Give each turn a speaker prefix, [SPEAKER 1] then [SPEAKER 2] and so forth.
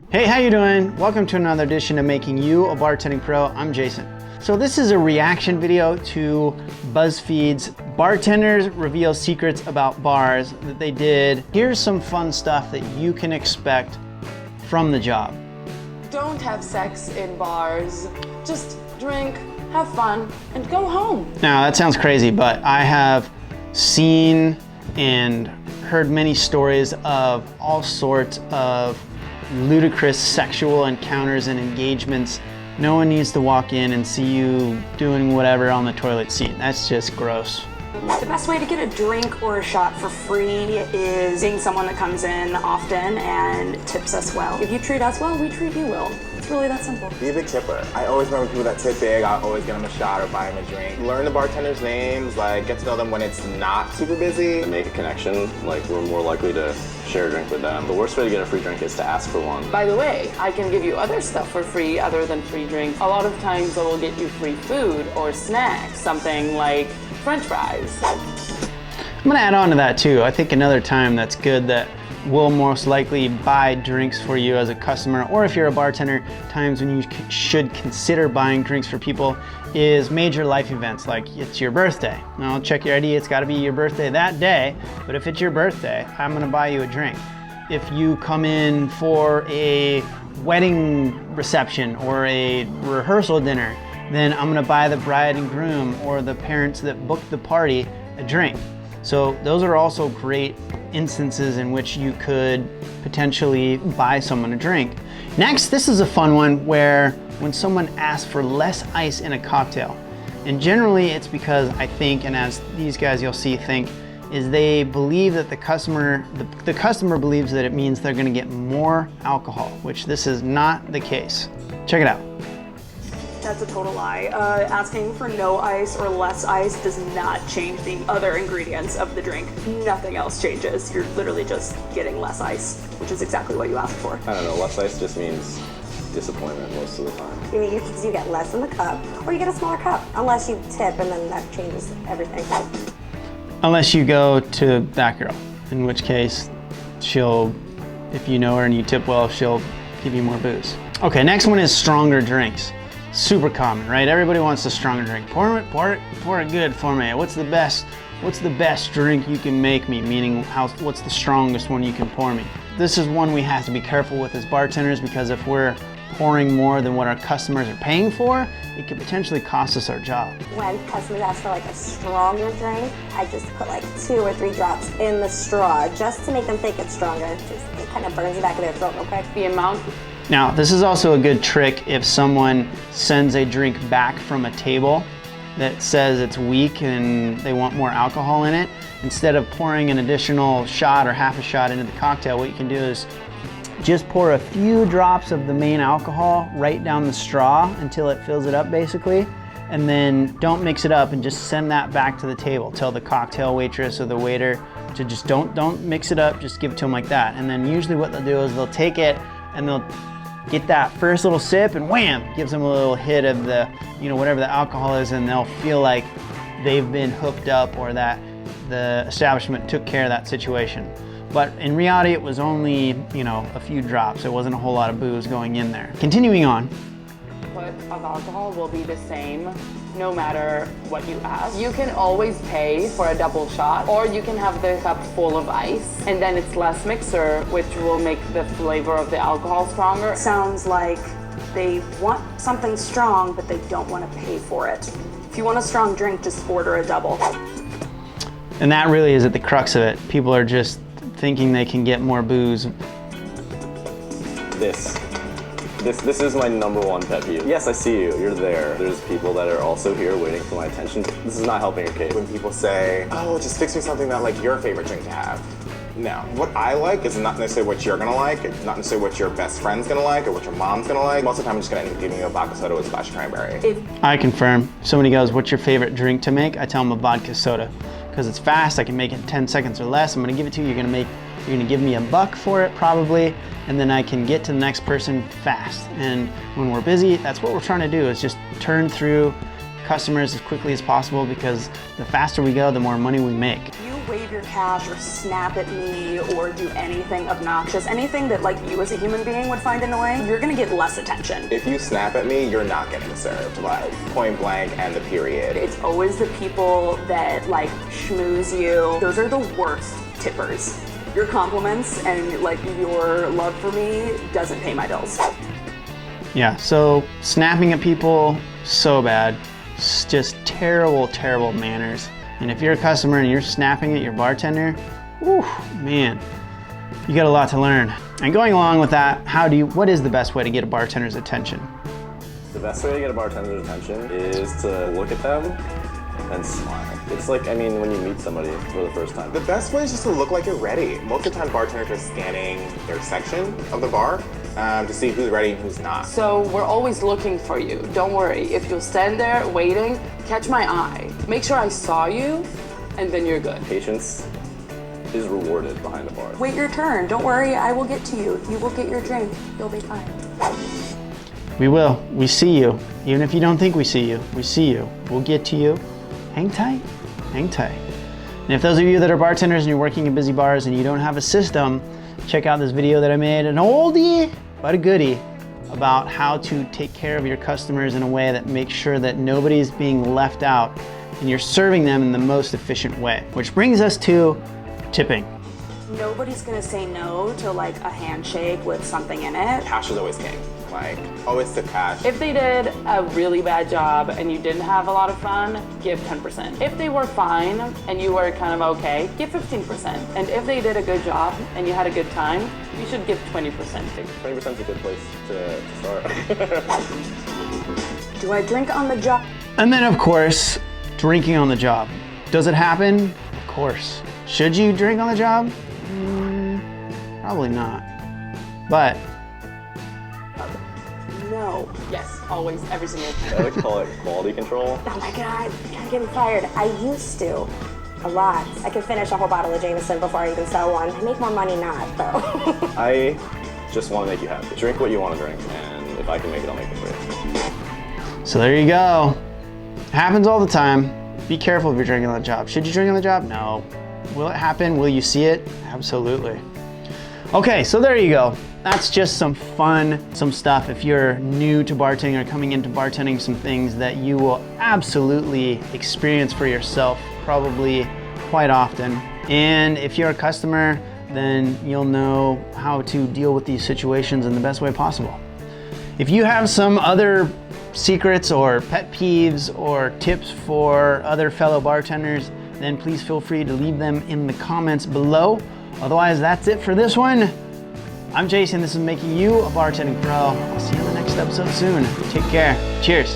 [SPEAKER 1] Hey, how you doing? Welcome to another edition of Making You a Bartending Pro. I'm Jason. So this is a reaction video to BuzzFeed's Bartenders Reveal Secrets About Bars that they did. Here's some fun stuff that you can expect from the job.
[SPEAKER 2] Don't have sex in bars. Just drink, have fun, and go home.
[SPEAKER 1] Now that sounds crazy, but I have seen and heard many stories of all sorts of ludicrous sexual encounters and engagements. No one needs to walk in and see you doing whatever on the toilet seat. That's just gross.
[SPEAKER 3] The best way to get a drink or a shot for free is being someone that comes in often and tips us well. If you treat us well, we treat you well. It's really that simple.
[SPEAKER 4] Be a big tipper. I always remember people that tip big. I always get them a shot or buy them a drink. Learn the bartenders' names, like get to know them when it's not super busy.
[SPEAKER 5] To make a connection, like we're more likely to share a drink with them. The worst way to get a free drink is to ask for one.
[SPEAKER 2] By the way, I can give you other stuff for free other than free drinks. A lot of times I will get you free food or snacks, something like French fries.
[SPEAKER 1] I'm gonna add on to that too. I think another time that's good that we'll most likely buy drinks for you as a customer, or if you're a bartender, times when you should consider buying drinks for people is major life events, like it's your birthday. Now check your ID, it's gotta be your birthday that day, but if it's your birthday, I'm gonna buy you a drink. If you come in for a wedding reception or a rehearsal dinner, then I'm gonna buy the bride and groom or the parents that booked the party a drink. So those are also great instances in which you could potentially buy someone a drink. Next, this is a fun one where when someone asks for less ice in a cocktail, and generally it's because I think, and as these guys you'll see think, is they believe that the customer believes that it means they're gonna get more alcohol, which this is not the case. Check it out.
[SPEAKER 3] That's a total lie. Asking for no ice or less ice does not change the other ingredients of the drink. Nothing else changes. You're literally just getting less ice, which is exactly what you asked for.
[SPEAKER 5] I don't know, less ice just means disappointment most of the time.
[SPEAKER 6] You get less in the cup, or you get a smaller cup, unless you tip, and then that changes everything.
[SPEAKER 1] Unless you go to that girl, in which case she'll, if you know her and you tip well, she'll give you more booze. Okay, next one is stronger drinks. Super common, right? Everybody wants a stronger drink. Pour it good for me. What's the best drink you can make me? Meaning, what's the strongest one you can pour me? This is one we have to be careful with as bartenders, because if we're pouring more than what our customers are paying for, it could potentially cost us our job.
[SPEAKER 6] When customers ask for like a stronger drink, I just put like 2 or 3 drops in the straw just to make them think it's stronger. It kind of burns the back of their throat real quick.
[SPEAKER 2] The amount.
[SPEAKER 1] Now, this is also a good trick if someone sends a drink back from a table that says it's weak and they want more alcohol in it. Instead of pouring an additional shot or half a shot into the cocktail, what you can do is just pour a few drops of the main alcohol right down the straw until it fills it up basically, and then don't mix it up and just send that back to the table. Tell the cocktail waitress or the waiter to just don't mix it up, just give it to them like that. And then usually what they'll do is they'll take it and they'll get that first little sip and wham, gives them a little hit of the, whatever the alcohol is, and they'll feel like they've been hooked up or that the establishment took care of that situation. But in reality, it was only, a few drops. It wasn't a whole lot of booze going in there. Continuing on.
[SPEAKER 2] Output of alcohol will be the same no matter what you ask. You can always pay for a double shot, or you can have the cup full of ice, and then it's less mixer, which will make the flavor of the alcohol stronger.
[SPEAKER 3] Sounds like they want something strong, but they don't want to pay for it. If you want a strong drink, just order a double.
[SPEAKER 1] And that really is at the crux of it. People are just thinking they can get more booze.
[SPEAKER 5] This is my #1 pet peeve. Yes, I see you, you're there. There's people that are also here waiting for my attention. This is not helping your case.
[SPEAKER 4] When people say, oh, just fix me something that like your favorite drink to have. No, what I like is not necessarily what you're gonna like. It's not necessarily what your best friend's gonna like or what your mom's gonna like. Most of the time I'm just gonna end up giving you a vodka soda with a splash of cranberry.
[SPEAKER 1] I confirm. Somebody goes, what's your favorite drink to make? I tell them a vodka soda. Because it's fast, I can make it in 10 seconds or less. I'm gonna give it to you, you're gonna give me $1 for it probably, and then I can get to the next person fast. And when we're busy, that's what we're trying to do, is just turn through customers as quickly as possible, because the faster we go, the more money we make.
[SPEAKER 3] You wave your cash or snap at me or do anything obnoxious, anything that like you as a human being would find annoying, you're gonna get less attention.
[SPEAKER 4] If you snap at me, you're not getting served, like point blank and the period.
[SPEAKER 3] It's always the people that like schmooze you. Those are the worst tippers. Your compliments and like your love for me doesn't pay my bills.
[SPEAKER 1] Yeah, so snapping at people, so bad. It's just terrible, terrible manners. And if you're a customer and you're snapping at your bartender, whew, man, you got a lot to learn. And going along with that, what is the best way to get a bartender's attention?
[SPEAKER 5] The best way to get a bartender's attention is to look at them and smile. It's like, I mean, when you meet somebody for the first time.
[SPEAKER 4] The best way is just to look like you're ready. Most of the time, bartenders are scanning their section of the bar to see who's ready and who's not.
[SPEAKER 2] So we're always looking for you. Don't worry. If you'll stand there waiting, catch my eye. Make sure I saw you, and then you're good.
[SPEAKER 5] Patience is rewarded behind the bar.
[SPEAKER 3] Wait your turn. Don't worry, I will get to you. You will get your drink. You'll be fine.
[SPEAKER 1] We will. We see you. Even if you don't think we see you, we see you. We'll get to you. Hang tight. Hang tight. And if those of you that are bartenders and you're working in busy bars and you don't have a system, check out this video that I made, an oldie but a goodie, about how to take care of your customers in a way that makes sure that nobody's being left out and you're serving them in the most efficient way. Which brings us to tipping.
[SPEAKER 3] Nobody's gonna say no to like a handshake with something in it.
[SPEAKER 4] Cash is always king. Like, always tip cash.
[SPEAKER 2] If they did a really bad job and you didn't have a lot of fun, give 10%. If they were fine and you were kind of okay, give 15%. And if they did a good job and you had a good time, you should give 20%.
[SPEAKER 5] 20% is a good place to start.
[SPEAKER 3] Do I drink on the job?
[SPEAKER 1] And then of course, drinking on the job. Does it happen? Of course. Should you drink on the job? Probably not. But
[SPEAKER 3] No.
[SPEAKER 2] Yes, always, every single time.
[SPEAKER 5] I like to call it quality control.
[SPEAKER 6] Oh my God, I'm getting fired. I used to. A lot. I could finish a whole bottle of Jameson before I even sell one. I make more money not, though.
[SPEAKER 5] I just want to make you happy. Drink what you want to drink, and if I can make it, I'll make it for you.
[SPEAKER 1] so there you go. Happens all the time. Be careful if you're drinking on the job. Should you drink on the job? No. Will it happen? Will you see it? Absolutely. Okay, so there you go. That's just some fun, some stuff. If you're new to bartending or coming into bartending, some things that you will absolutely experience for yourself, probably quite often. And if you're a customer, then you'll know how to deal with these situations in the best way possible. If you have some other secrets or pet peeves or tips for other fellow bartenders, then please feel free to leave them in the comments below. Otherwise, that's it for this one. I'm Jason, this is Making You a Bartending Pro. I'll see you in the next episode soon. Take care. Cheers.